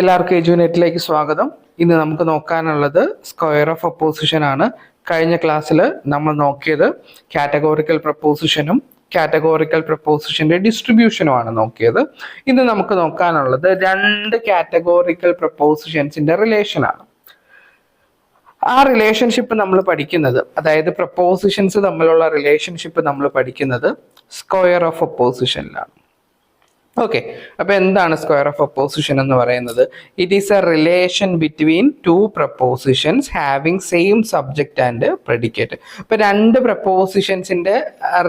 എല്ലാവർക്കും എജുനെറ്റിലേക്ക് സ്വാഗതം. ഇന്ന് നമുക്ക് നോക്കാനുള്ളത് സ്ക്വയർ ഓഫ് അപ്പോസിഷൻ ആണ്. കഴിഞ്ഞ ക്ലാസ്സിൽ നമ്മൾ നോക്കിയത് കാറ്റഗോറിക്കൽ പ്രപ്പോസിഷനും കാറ്റഗോറിക്കൽ പ്രപ്പോസിഷന്റെ ഡിസ്ട്രിബ്യൂഷനുമാണ് നോക്കിയത്. ഇന്ന് നമുക്ക് നോക്കാനുള്ളത് രണ്ട് കാറ്റഗോറിക്കൽ പ്രപ്പോസിഷൻസിന്റെ റിലേഷനാണ്. ആ റിലേഷൻഷിപ്പ് നമ്മൾ പഠിക്കുന്നത്, അതായത് പ്രപ്പോസിഷൻസ് തമ്മിലുള്ള റിലേഷൻഷിപ്പ് നമ്മൾ പഠിക്കുന്നത് സ്ക്വയർ ഓഫ് അപ്പോസിഷനിലാണ്. ഓക്കെ, അപ്പൊ എന്താണ് സ്ക്വയർ ഓഫ് അപ്പോസിഷൻ എന്ന് പറയുന്നത്? It is a relation between two prepositions having same subject and predicate. ഇപ്പൊ രണ്ട് പ്രപ്പോസിഷൻസിന്റെ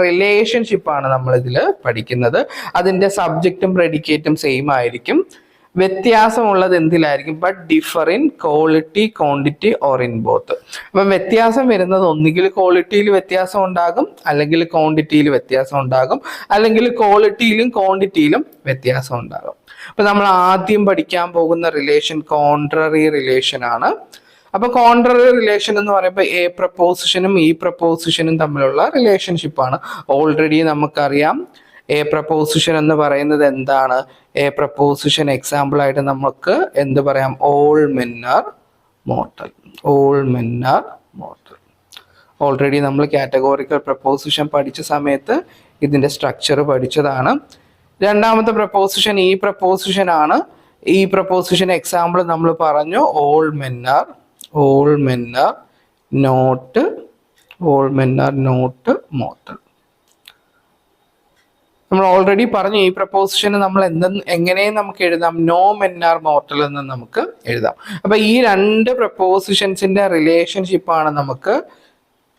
റിലേഷൻഷിപ്പാണ് നമ്മൾ ഇതിൽ പഠിക്കുന്നത്. അതിന്റെ സബ്ജക്റ്റും പ്രെഡിക്കേറ്റും സെയിം ആയിരിക്കും. വ്യത്യാസമുള്ളത് എന്തിലായിരിക്കും? But differ in quality, quantity or in both. അപ്പം വ്യത്യാസം വരുന്നത് ഒന്നുകിൽ ക്വാളിറ്റിയിൽ വ്യത്യാസം ഉണ്ടാകും, അല്ലെങ്കിൽ ക്വാണ്ടിറ്റിയിൽ വ്യത്യാസം ഉണ്ടാകും, അല്ലെങ്കിൽ ക്വാളിറ്റിയിലും ക്വാണ്ടിറ്റിയിലും വ്യത്യാസം ഉണ്ടാകും. അപ്പൊ നമ്മൾ ആദ്യം പഠിക്കാൻ പോകുന്ന റിലേഷൻ കോൺട്രറി റിലേഷൻ ആണ്. അപ്പൊ കോൺട്രറി റിലേഷൻ എന്ന് പറയുമ്പോൾ എ പ്രപ്പോസിഷനും ഇ പ്രപ്പോസിഷനും തമ്മിലുള്ള റിലേഷൻഷിപ്പാണ്. ഓൾറെഡി നമുക്കറിയാം എ പ്രപ്പോസിഷൻ എന്ന് പറയുന്നത് എന്താണ്? എ പ്രപ്പോസിഷൻ എക്സാമ്പിൾ ആയിട്ട് നമുക്ക് എന്ത് പറയാം? All men are mortal. All men are mortal. Already നമ്മൾ കാറ്റഗോറിക്കൽ പ്രപ്പോസിഷൻ പഠിച്ച സമയത്ത് ഇതിന്റെ സ്ട്രക്ചർ പഠിച്ചതാണ്. രണ്ടാമത്തെ പ്രപ്പോസിഷൻ ഈ പ്രപ്പോസിഷൻ ആണ്. ഈ പ്രപ്പോസിഷൻ എക്സാമ്പിൾ നമ്മൾ പറഞ്ഞു all men are not mortal. നമ്മൾ ഓൾറെഡി പറഞ്ഞു ഈ പ്രപ്പോസിഷന് നമ്മൾ എങ്ങനെയും നമുക്ക് എഴുതാം, നോ മെൻ ആർ മോർട്ടൽ എന്ന് നമുക്ക് എഴുതാം. അപ്പൊ ഈ രണ്ട് പ്രപ്പോസിഷൻസിന്റെ റിലേഷൻഷിപ്പാണ് നമുക്ക്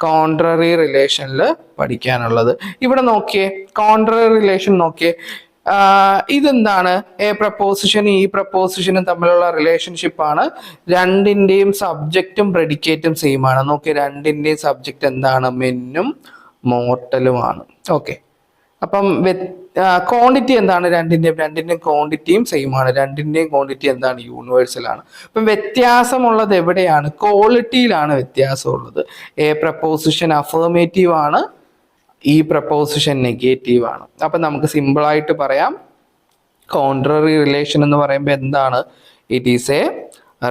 കോൺട്രറി റിലേഷനിൽ പഠിക്കാനുള്ളത്. ഇവിടെ നോക്കിയേ, കോൺട്രറി റിലേഷൻ നോക്കിയേ. ഇതെന്താണ്? എ പ്രപ്പോസിഷനും ഈ പ്രപ്പോസിഷനും തമ്മിലുള്ള റിലേഷൻഷിപ്പാണ്. രണ്ടിന്റെയും സബ്ജക്റ്റും പ്രെഡിക്കേറ്റും സെയിം ആണ്. നോക്കിയേ, രണ്ടിന്റെയും സബ്ജക്റ്റ് എന്താണ്? മെന്നും മോർട്ടലുമാണ്. ഓക്കെ, അപ്പം ക്വാണ്ടിറ്റി എന്താണ്? രണ്ടിന്റെയും ക്വാണ്ടിറ്റിയും സെയിം ആണ്. രണ്ടിന്റെയും ക്വാണ്ടിറ്റി എന്താണ്? യൂണിവേഴ്സൽ ആണ്. അപ്പം വ്യത്യാസമുള്ളത് എവിടെയാണ്? ക്വാളിറ്റിയിലാണ് വ്യത്യാസമുള്ളത്. എ പ്രപ്പോസിഷൻ അഫർമേറ്റീവ് ആണ്, ഈ പ്രപ്പോസിഷൻ നെഗറ്റീവ് ആണ്. അപ്പം നമുക്ക് സിമ്പിൾ ആയിട്ട് പറയാം, കോൺട്രറി റിലേഷൻ എന്ന് പറയുമ്പോൾ എന്താണ്? It is A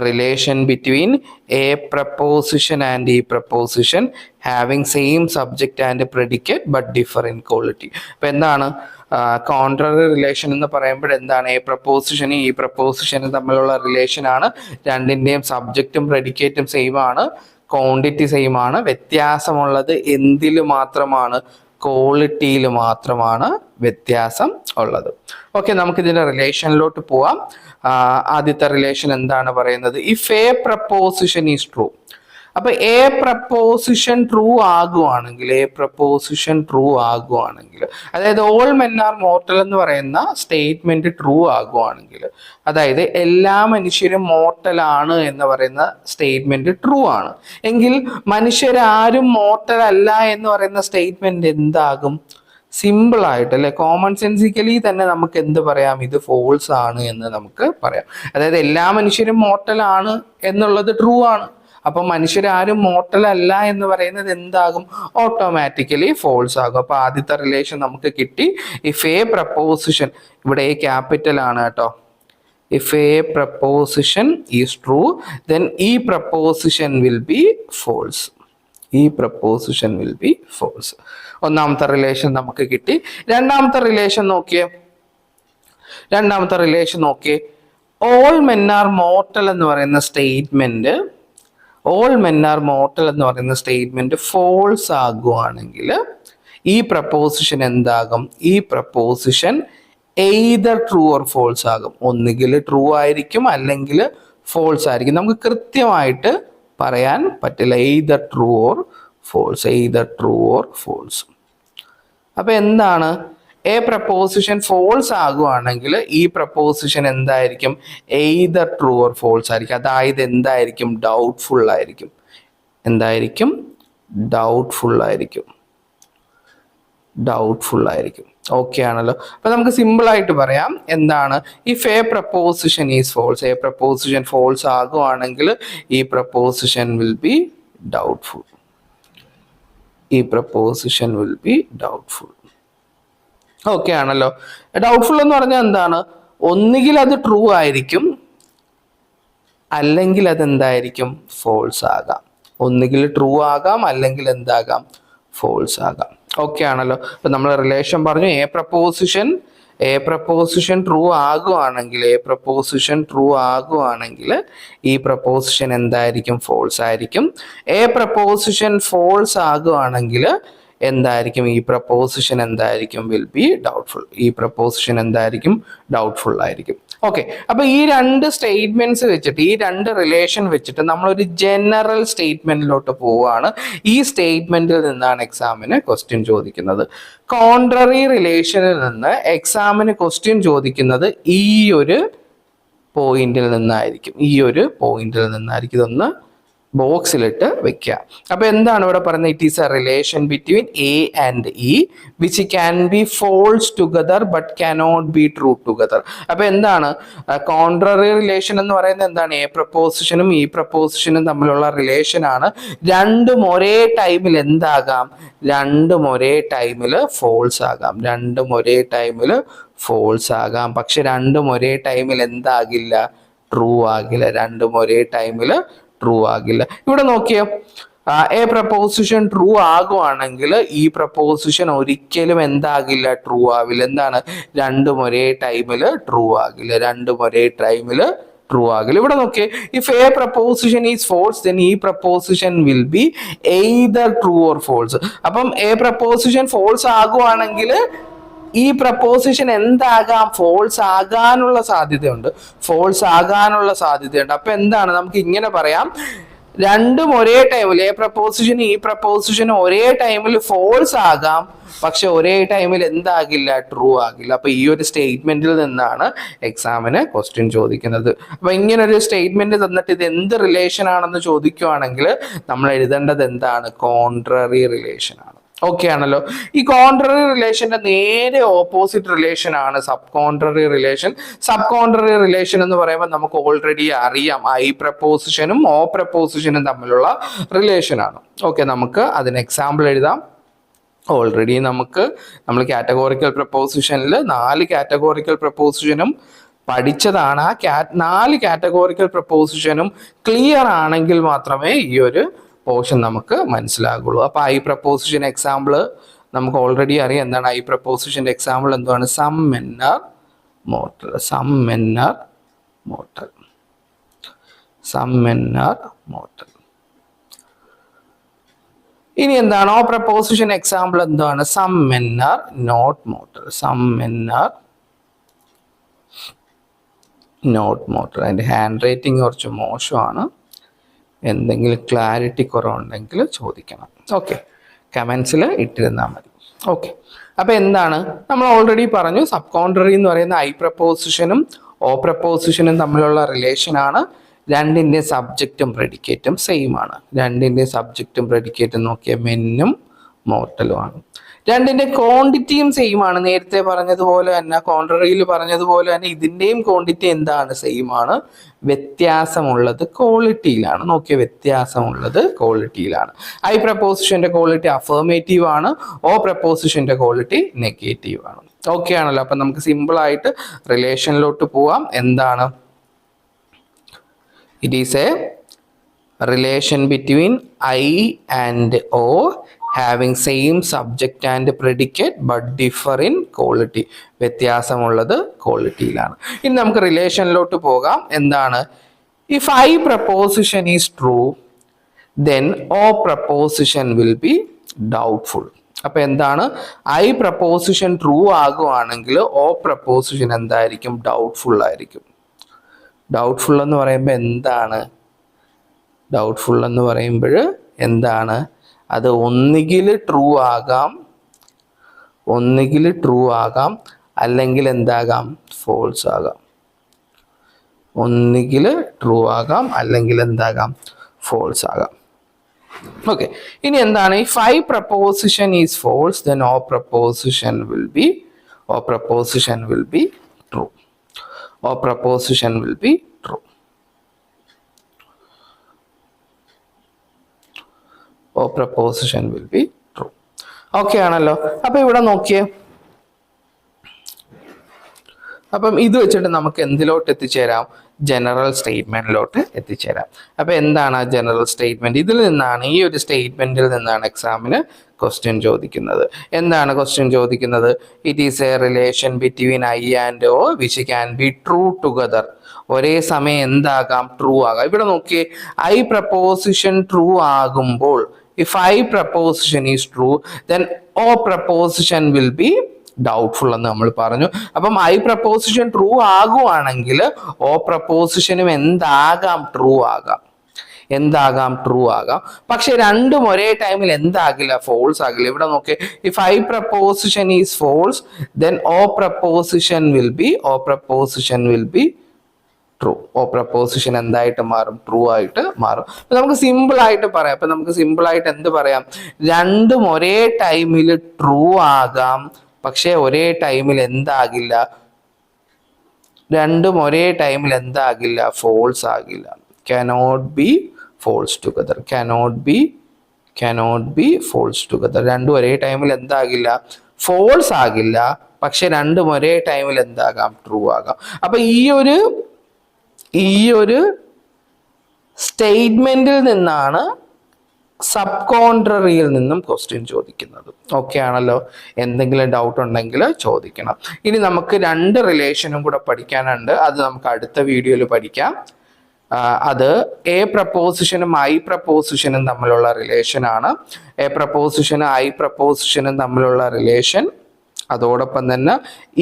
relation between a proposition and e proposition having same subject and predicate but differ in quality. അപ്പോൾ എന്താണ് കോൺട്രറി റിലേഷൻ എന്ന് പറയുമ്പോൾ എന്താണ്? എ പ്രപ്പോസിഷനും ഈ പ്രപ്പോസിഷനും തമ്മിലുള്ള റിലേഷൻ ആണ്. രണ്ടിന്റെയും സബ്ജക്റ്റും പ്രെഡിക്കേറ്റും സെയിം ആണ്, ക്വാണ്ടിറ്റി സെയിം ആണ്. വ്യത്യാസമുള്ളത് എന്തിൽ മാത്രമാണ്? ക്വാളിറ്റിയിൽ മാത്രമാണ് വ്യത്യാസം ഉള്ളത്. ഓക്കെ, നമുക്ക് ഇതിന്റെ റിലേഷനിലോട്ട് പോവാം. ആദ്യത്തെ റിലേഷൻ എന്താണ് പറയുന്നത്? If a proposition is true. അപ്പൊ എ പ്രപ്പോസിഷൻ ട്രൂ ആകുവാണെങ്കിൽ, അതായത് ഓൾ മെൻ ആർ മോർട്ടൽ എന്ന് പറയുന്ന സ്റ്റേറ്റ്മെന്റ് ട്രൂ ആകുവാണെങ്കിൽ, അതായത് എല്ലാ മനുഷ്യരും മോർട്ടൽ ആണ് എന്ന് പറയുന്ന സ്റ്റേറ്റ്മെന്റ് ട്രൂ ആണ് എങ്കിൽ, മനുഷ്യരാരും മോർട്ടൽ അല്ല എന്ന് പറയുന്ന സ്റ്റേറ്റ്മെന്റ് എന്താകും? സിമ്പിൾ ആയിട്ട് അല്ലെ, കോമൺ സെൻസിക്കലി തന്നെ നമുക്ക് എന്ത് പറയാം? ഇത് ഫോൾസ് ആണ് എന്ന് നമുക്ക് പറയാം. അതായത് എല്ലാ മനുഷ്യരും മോർട്ടൽ ആണ് എന്നുള്ളത് ട്രൂ ആണ്. അപ്പൊ മനുഷ്യരാരും മോർട്ടൽ അല്ല എന്ന് പറയുന്നത് എന്താകും? ഓട്ടോമാറ്റിക്കലി ഫോൾസ് ആകും. അപ്പൊ ആദ്യത്തെ റിലേഷൻ നമുക്ക് കിട്ടി. ഇഫ് എ പ്രപ്പോസിഷൻ, ഇവിടെ എ ക്യാപിറ്റൽ ആണ് കേട്ടോ. If a proposition is true, then ഈ പ്രപ്പോസിഷൻ വിൽ ബി ഫോൾസ്. ഒന്നാമത്തെ റിലേഷൻ നമുക്ക് കിട്ടി. രണ്ടാമത്തെ റിലേഷൻ നോക്കിയേ. ഓൾ മെൻ ആർ മോർട്ടൽ എന്ന് പറയുന്ന സ്റ്റേറ്റ്മെന്റ് ഫോൾസ് ആകുവാണെങ്കിൽ ഈ പ്രപ്പോസിഷൻ എന്താകും? ഈ proposition either true or false ആകും. ഒന്നുകിൽ ട്രൂ ആയിരിക്കും, അല്ലെങ്കിൽ ഫോൾസ് ആയിരിക്കും. നമുക്ക് കൃത്യമായിട്ട് പറയാൻ പറ്റില്ല. Either true or false. അപ്പൊ എന്താണ്? എ പ്രപ്പോസിഷൻ ഫോൾസ് ആകുവാണെങ്കിൽ ഈ പ്രപ്പോസിഷൻ എന്തായിരിക്കും? എയ്തർ ട്രൂ ഓർ ഫോൾസ് ആയിരിക്കും. അതായത് എന്തായിരിക്കും? ഡൗട്ട്ഫുൾ ആയിരിക്കും. ഓക്കെ ആണല്ലോ. അപ്പൊ നമുക്ക് സിമ്പിൾ ആയിട്ട് പറയാം, എന്താണ്? If a proposition is false, a proposition false ആകുവാണെങ്കിൽ ഈ proposition will be doubtful. Okay ആണല്ലോ. ഡൗട്ട്ഫുൾ എന്ന് പറഞ്ഞാൽ എന്താണ്? ഒന്നുകിൽ അത് ട്രൂ ആയിരിക്കും, അല്ലെങ്കിൽ അതെന്തായിരിക്കും false ആകാം. ഒന്നുകിൽ true ആകാം അല്ലെങ്കിൽ എന്താകാം false ആകാം. ഓക്കെ ആണല്ലോ. അപ്പൊ നമ്മൾ റിലേഷൻ പറഞ്ഞു എ പ്രപ്പോസിഷൻ ട്രൂ ആകുവാണെങ്കിൽ ഈ പ്രപ്പോസിഷൻ എന്തായിരിക്കും false ആയിരിക്കും. എ പ്രപ്പോസിഷൻ false ആകുവാണെങ്കിൽ എന്തായിരിക്കും ഈ പ്രപ്പോസിഷൻ എന്തായിരിക്കും വിൽ ബി ഡൗട്ട്ഫുൾ. ഈ പ്രപ്പോസിഷൻ എന്തായിരിക്കും ഡൗട്ട്ഫുൾ ആയിരിക്കും. ഓക്കെ, അപ്പൊ ഈ രണ്ട് സ്റ്റേറ്റ്മെന്റ്സ് വെച്ചിട്ട് ഈ രണ്ട് റിലേഷൻ വെച്ചിട്ട് നമ്മളൊരു ജനറൽ സ്റ്റേറ്റ്മെന്റിലോട്ട് പോവുകയാണ്. ഈ സ്റ്റേറ്റ്മെന്റിൽ നിന്നാണ് എക്സാമിന് ക്വസ്റ്റ്യൻ ചോദിക്കുന്നത്. കോൺട്രറി റിലേഷനിൽ നിന്ന് എക്സാമിന് ക്വസ്റ്റ്യൻ ചോദിക്കുന്നത് ഈ ഒരു പോയിന്റിൽ നിന്നായിരിക്കും. ഇതൊന്ന് ബോക്സിലിട്ട് വെക്കുക. അപ്പൊ എന്താണ് ഇവിടെ പറയുന്നത്? It is a relation between A and E which can be false together but cannot be true together. അപ്പൊ എന്താണ് കോൺട്രറി റിലേഷൻ എന്ന് പറയുന്നത്? എന്താണ്? എ പ്രപ്പോസിഷനും ഈ പ്രപ്പോസിഷനും തമ്മിലുള്ള റിലേഷൻ ആണ്. രണ്ടും ഒരേ ടൈമിൽ എന്താകാം? രണ്ടും ഒരേ ടൈമിൽ ഫോൾസ് ആകാം. പക്ഷെ രണ്ടും ഒരേ ടൈമിൽ എന്താകില്ല? ട്രൂ ആകില്ല. ഇവിടെ നോക്കിയോ, എ പ്രപ്പോസിഷൻ ട്രൂ ആകുവാണെങ്കിൽ ഈ പ്രപ്പോസിഷൻ ഒരിക്കലും എന്താകില്ല? ട്രൂ ആവില്ല. എന്താണ്? രണ്ടും ഒരേ ടൈമിൽ ട്രൂ ആകില്ല. ഇവിടെ നോക്കിയേ, if a proposition is false then ഈ proposition will be either true or false. അപ്പം എ പ്രപ്പോസിഷൻ ഫോൾസ് ആകുവാണെങ്കിൽ ഈ പ്രപ്പോസിഷൻ എന്താകാം? ഫോൾസ് ആകാനുള്ള സാധ്യതയുണ്ട്. അപ്പൊ എന്താണ്? നമുക്ക് ഇങ്ങനെ പറയാം, രണ്ടും ഒരേ ടൈമിൽ എ പ്രപ്പോസിഷൻ ഈ പ്രപ്പോസിഷൻ ഒരേ ടൈമിൽ ഫോൾസ് ആകാം, പക്ഷെ ഒരേ ടൈമിൽ എന്താകില്ല? ട്രൂ ആകില്ല. അപ്പൊ ഈ ഒരു സ്റ്റേറ്റ്മെന്റിൽ നിന്നാണ് എക്സാമിന് ക്വസ്റ്റ്യൻ ചോദിക്കുന്നത്. അപ്പൊ ഇങ്ങനെ ഒരു സ്റ്റേറ്റ്മെന്റ് തന്നിട്ട് ഇത് എന്ത് റിലേഷൻ ആണെന്ന് ചോദിക്കുവാണെങ്കിൽ നമ്മൾ എഴുതേണ്ടത് എന്താണ്? കോൺട്രറി റിലേഷൻ ആണ്. ഓക്കെ ആണല്ലോ. ഈ കോൺട്രറി റിലേഷന്റെ നേരെ ഓപ്പോസിറ്റ് റിലേഷൻ ആണ് സബ് കോൺട്രറി റിലേഷൻ എന്ന് പറയുമ്പോൾ നമുക്ക് ഓൾറെഡി അറിയാം, ഐ പ്രപ്പോസിഷനും ഓ പ്രപ്പോസിഷനും തമ്മിലുള്ള റിലേഷൻ ആണ്. ഓക്കെ, നമുക്ക് അതിന് എക്സാമ്പിൾ എഴുതാം. ഓൾറെഡി നമ്മൾ കാറ്റഗോറിക്കൽ പ്രപ്പോസിഷനിൽ 4 കാറ്റഗോറിക്കൽ പ്രപ്പോസിഷനും പഠിച്ചതാണ്. ആ 4 കാറ്റഗോറിക്കൽ പ്രപ്പോസിഷനും ക്ലിയർ ആണെങ്കിൽ മാത്രമേ ഈ ഒരു പോർഷൻ നമുക്ക് മനസ്സിലാകുള്ളൂ. അപ്പൊ ഐ പ്രപ്പോസിഷൻ എക്സാമ്പിൾ നമുക്ക് ഓൾറെഡി അറിയാം. എന്താണ് ഐ പ്രപ്പോസിഷന്റെ എക്സാമ്പിൾ? എന്താണ്? Some men are mortal. ഇനി എന്താണ് ഓ പ്രപ്പോസിഷൻ എക്സാമ്പിൾ? എന്താണ്? Some men are not mortal. അതിന്റെ ഹാൻഡ് റൈറ്റിംഗ് കുറച്ച് മോശമാണ്. എന്തെങ്കിലും ക്ലാരിറ്റി കുറവുണ്ടെങ്കിൽ ചോദിക്കണം. ഓക്കെ, കമൻസിൽ ഇട്ടിരുന്നാൽ മതി. ഓക്കെ, അപ്പൊ എന്താണ്? നമ്മൾ ഓൾറെഡി പറഞ്ഞു, സബ് കോൺട്രറി എന്ന് പറയുന്ന ഐ പ്രപ്പോസിഷനും ഓ പ്രപ്പോസിഷനും തമ്മിലുള്ള റിലേഷൻ ആണ്. രണ്ടിന്റെ സബ്ജക്റ്റും പ്രെഡിക്കേറ്റും സെയിം ആണ്. നോക്കിയ മെന്നും മോർട്ടലും ആണ്. രണ്ടിന്റെ ക്വാണ്ടിറ്റിയും സെയിം ആണ്. നേരത്തെ പറഞ്ഞതുപോലെ തന്നെ, കോൺട്രറിയിൽ പറഞ്ഞതുപോലെ തന്നെ ഇതിന്റെയും ക്വാണ്ടിറ്റി എന്താണ്? സെയിം ആണ്. വ്യത്യാസമുള്ളത് ക്വാളിറ്റിയിലാണ്. ഐ പ്രപ്പോസിഷന്റെ ക്വാളിറ്റി അഫർമേറ്റീവ് ആണ്. ഓ പ്രപ്പോസിഷന്റെ ക്വാളിറ്റി നെഗറ്റീവ് ആണ്. ഓക്കെ ആണല്ലോ. അപ്പൊ നമുക്ക് സിമ്പിൾ ആയിട്ട് റിലേഷനിലോട്ട് പോവാം. എന്താണ്? It is a relation between I and O having same subject and predicate but differ in quality. വ്യത്യാസമുള്ളത് ക്വാളിറ്റിയിലാണ്. ഇനി നമുക്ക് റിലേഷനിലോട്ട് പോകാം. എന്താണ്? if I proposition is true then O proposition will be doubtful. അപ്പൊ എന്താണ്? ഐ പ്രപ്പോസിഷൻ ട്രൂ ആകുവാണെങ്കിൽ O proposition എന്തായിരിക്കും? ഡൗട്ട്ഫുൾ ആയിരിക്കും. ഡൗട്ട്ഫുൾ എന്ന് പറയുമ്പോൾ എന്താണ്? അത് ഒന്നുകിൽ ട്രൂ ആകാം അല്ലെങ്കിൽ എന്താകാം? ഫോൾസ് ആകാം. ഓക്കെ, ഇനി എന്താണ്? If I proposition is false then O proposition will be true. Okay ആണല്ലോ. അപ്പൊ ഇവിടെ നോക്കിയേ, അപ്പം ഇത് വെച്ചിട്ട് നമുക്ക് എന്തിലോട്ട് എത്തിച്ചേരാം? ജനറൽ സ്റ്റേറ്റ്മെന്റിലോട്ട് എത്തിച്ചേരാം. അപ്പൊ എന്താണ് ആ ജനറൽ സ്റ്റേറ്റ്മെന്റ്? ഇതിൽ നിന്നാണ്, ഈ ഒരു സ്റ്റേറ്റ്മെന്റിൽ നിന്നാണ് എക്സാമിന് ക്വസ്റ്റ്യൻ ചോദിക്കുന്നത്. എന്താണ് ക്വസ്റ്റ്യൻ ചോദിക്കുന്നത്? It is a relation between I and O which can be true together. ഒരേ സമയം എന്താകാം? ട്രൂ ആകാം. ഇവിടെ നോക്കിയേ, ഐ പ്രപ്പോസിഷൻ ട്രൂ ആകുമ്പോൾ, if I proposition is true then O proposition will be doubtful എന്ന് നമ്മൾ പറഞ്ഞു. അപ്പം ഐ പ്രപ്പോസിഷൻ ട്രൂ ആകുവാണെങ്കിൽ ഓ പ്രപ്പോസിഷനും എന്താകാം? ട്രൂ ആകാം. എന്താകാം? ട്രൂ ആകാം. പക്ഷെ രണ്ടും ഒരേ ടൈമിൽ എന്താകില്ല? ഫോൾസ് ആകില്ല. ഇവിടെ നോക്കിയേ, if I proposition is false then O proposition will be true. O proposition എന്തായിട്ട് മാറും? ട്രൂ ആയിട്ട് മാറും. അപ്പൊ നമുക്ക് സിമ്പിൾ ആയിട്ട് പറയാം. അപ്പൊ നമുക്ക് സിമ്പിൾ ആയിട്ട് എന്ത് പറയാം? രണ്ടും ഒരേ ടൈമിൽ ട്രൂ ആകാം, പക്ഷെ ഒരേ ടൈമിൽ എന്താകില്ല? രണ്ടും ഒരേ ടൈമിൽ എന്താകില്ല? ഫോൾസ് ആകില്ല. cannot be false together. cannot be false together. രണ്ടും ഒരേ ടൈമിൽ എന്താകില്ല? ഫോൾസ് ആകില്ല, പക്ഷെ രണ്ടും ഒരേ ടൈമിൽ എന്താകാം? ട്രൂ ആകാം. അപ്പൊ ഈ ഒരു സ്റ്റേറ്റ്മെന്റിൽ നിന്നാണ് സബ് കോൺട്രറിയിൽ നിന്നും ക്വസ്റ്റ്യൻ ചോദിക്കുന്നത്. ഓക്കെ ആണല്ലോ? എന്തെങ്കിലും ഡൗട്ട് ഉണ്ടെങ്കിൽ ചോദിക്കണം. ഇനി നമുക്ക് 2 റിലേഷനും കൂടെ പഠിക്കാനുണ്ട്. അത് നമുക്ക് അടുത്ത വീഡിയോയിൽ പഠിക്കാം. അത് എ പ്രപ്പോസിഷനും ഐ പ്രപ്പോസിഷനും തമ്മിലുള്ള റിലേഷൻ ആണ്. എ പ്രപ്പോസിഷനും ഐ പ്രപ്പോസിഷനും തമ്മിലുള്ള റിലേഷൻ, അതോടൊപ്പം തന്നെ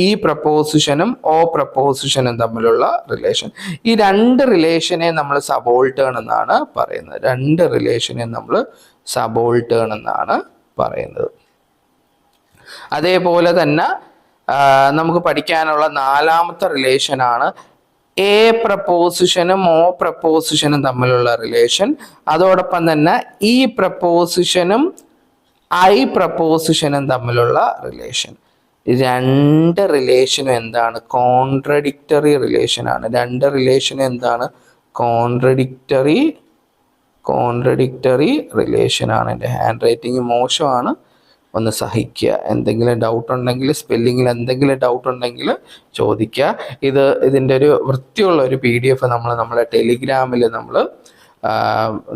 ഈ പ്രപ്പോസിഷനും ഓ പ്രപ്പോസിഷനും തമ്മിലുള്ള റിലേഷൻ. ഈ 2 റിലേഷനെ നമ്മൾ സബോൾട്ടേൺ എന്നാണ് പറയുന്നത്. 2 റിലേഷനെ നമ്മൾ സബോൾട്ടേൺ എന്നാണ് പറയുന്നത്. അതേപോലെ തന്നെ നമുക്ക് പഠിക്കാനുള്ള 4ാമത്തെ റിലേഷനാണ് എ പ്രപ്പോസിഷനും ഓ പ്രപ്പോസിഷനും തമ്മിലുള്ള റിലേഷൻ. അതോടൊപ്പം തന്നെ ഈ പ്രപ്പോസിഷനും ഐ പ്രപ്പോസിഷനും തമ്മിലുള്ള റിലേഷൻ. 2 റിലേഷനും എന്താണ്? കോൺട്രഡിക്ടറി റിലേഷൻ ആണ്. 2 റിലേഷനും എന്താണ്? കോൺട്രഡിക്ടറി റിലേഷൻ ആണ്. എൻ്റെ ഹാൻഡ് റൈറ്റിംഗ് മോശമാണ്, ഒന്ന് സഹിക്കുക. എന്തെങ്കിലും ഡൗട്ട് ഉണ്ടെങ്കിൽ, സ്പെല്ലിങ്ങിൽ എന്തെങ്കിലും ഡൗട്ട് ഉണ്ടെങ്കിൽ ചോദിക്കുക. ഇതിൻ്റെ ഒരു വൃത്തിയുള്ള ഒരു PDF നമ്മളെ ടെലിഗ്രാമിൽ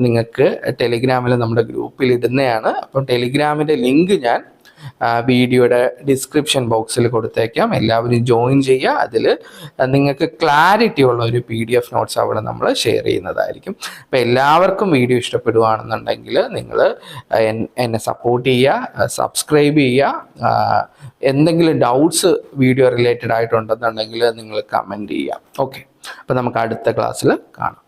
നിങ്ങൾക്ക് ടെലിഗ്രാമിൽ നമ്മുടെ ഗ്രൂപ്പിൽ ഇടുന്നതാണ്. അപ്പം ടെലിഗ്രാമിൻ്റെ ലിങ്ക് ഞാൻ വീഡിയോയുടെ ഡിസ്ക്രിപ്ഷൻ ബോക്സിൽ കൊടുത്തേക്കാം. എല്ലാവരും ജോയിൻ ചെയ്യുക. അതിൽ നിങ്ങൾക്ക് ക്ലാരിറ്റി ഉള്ള ഒരു PDF നോട്ട്സ് അവിടെ നമ്മൾ ഷെയർ ചെയ്യുന്നതായിരിക്കും. അപ്പോൾ എല്ലാവർക്കും വീഡിയോ ഇഷ്ടപ്പെടുകയാണെന്നുണ്ടെങ്കിൽ നിങ്ങൾ എന്നെ സപ്പോർട്ട് ചെയ്യുക, സബ്സ്ക്രൈബ് ചെയ്യുക. എന്തെങ്കിലും ഡൗട്ട്സ് വീഡിയോ റിലേറ്റഡ് ആയിട്ടുണ്ടെന്നുണ്ടെങ്കിൽ നിങ്ങൾ കമൻറ്റ് ചെയ്യുക. ഓക്കെ, അപ്പോൾ നമുക്ക് അടുത്ത ക്ലാസ്സിൽ കാണാം.